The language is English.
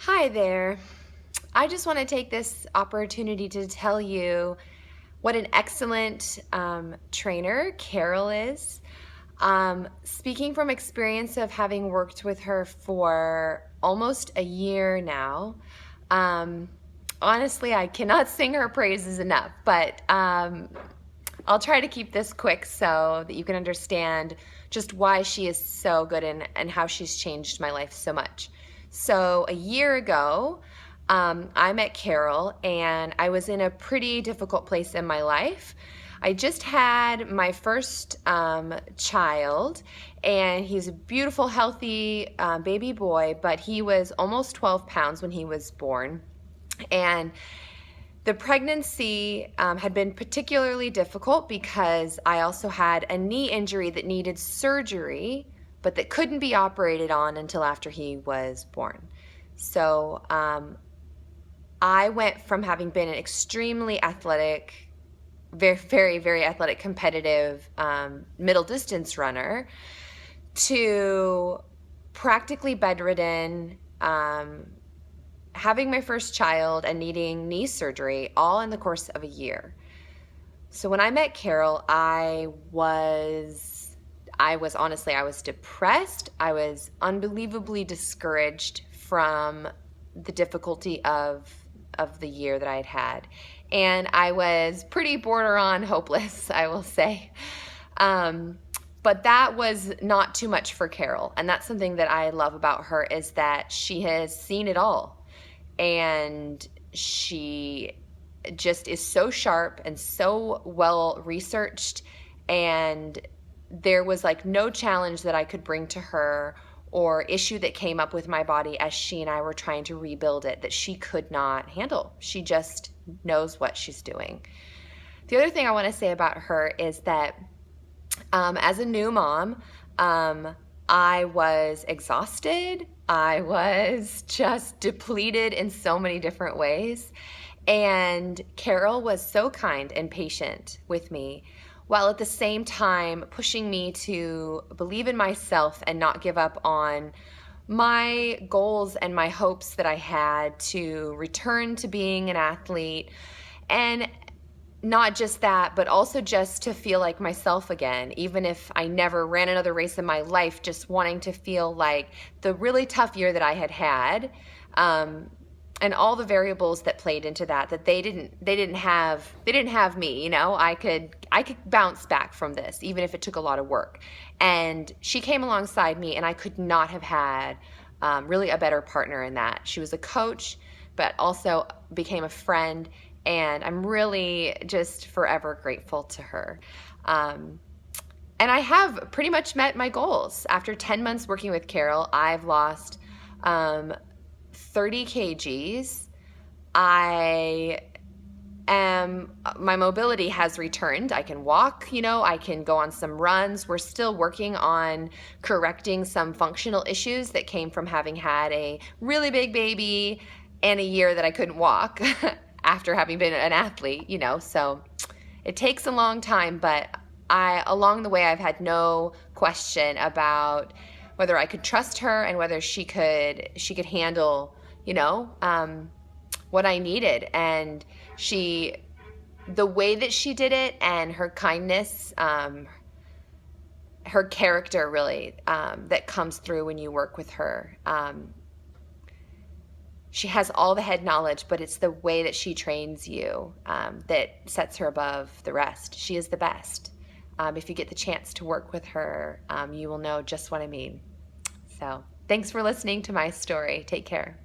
Hi there. I just want to take this opportunity to tell you what an excellent trainer Carol is. Speaking from experience of having worked with her for almost a year now, um, honestly, I cannot sing her praises enough, but I'll try to keep this quick so that you can understand just why she is so good and how she's changed my life so much. So, a year ago, I met Carol, and I was in a pretty difficult place in my life. I just had my first child, and he's a beautiful, healthy baby boy, but he was almost 12 pounds when he was born. And the pregnancy had been particularly difficult because I also had a knee injury that needed surgery, but that couldn't be operated on until after he was born. So I went from having been an extremely athletic, very, very, very athletic, competitive middle distance runner to practically bedridden, having my first child and needing knee surgery all in the course of a year. So when I met Carol, I was depressed. I was unbelievably discouraged from the difficulty of the year that I had had. And I was pretty border on hopeless, I will say. But that was not too much for Carol. And that's something that I love about her, is that she has seen it all. And she just is so sharp and so well researched, and there was like no challenge that I could bring to her or issue that came up with my body as she and I were trying to rebuild it that she could not handle. She just knows what she's doing. The other thing I want to say about her is that as a new mom, I was exhausted. I was just depleted in so many different ways. And Carol was so kind and patient with me, while at the same time pushing me to believe in myself and not give up on my goals and my hopes that I had to return to being an athlete. And not just that, but also just to feel like myself again, even if I never ran another race in my life, just wanting to feel like the really tough year that I had had, and all the variables that played into that they didn't have me, I could bounce back from this, even if it took a lot of work. And she came alongside me, and I could not have had really a better partner in that. She was a coach, but also became a friend, and I'm really just forever grateful to her. And I have pretty much met my goals. After 10 months working with Carol, I've lost 30 kgs. My mobility has returned. I can walk, I can go on some runs. We're still working on correcting some functional issues that came from having had a really big baby and a year that I couldn't walk after having been an athlete, so it takes a long time, but along the way, I've had no question about whether I could trust her and whether she could handle, what I needed. And the way that she did it, and her kindness, her character really, that comes through when you work with her. She has all the head knowledge, but it's the way that she trains you that sets her above the rest. She is the best. If you get the chance to work with her, you will know just what I mean. So thanks for listening to my story. Take care.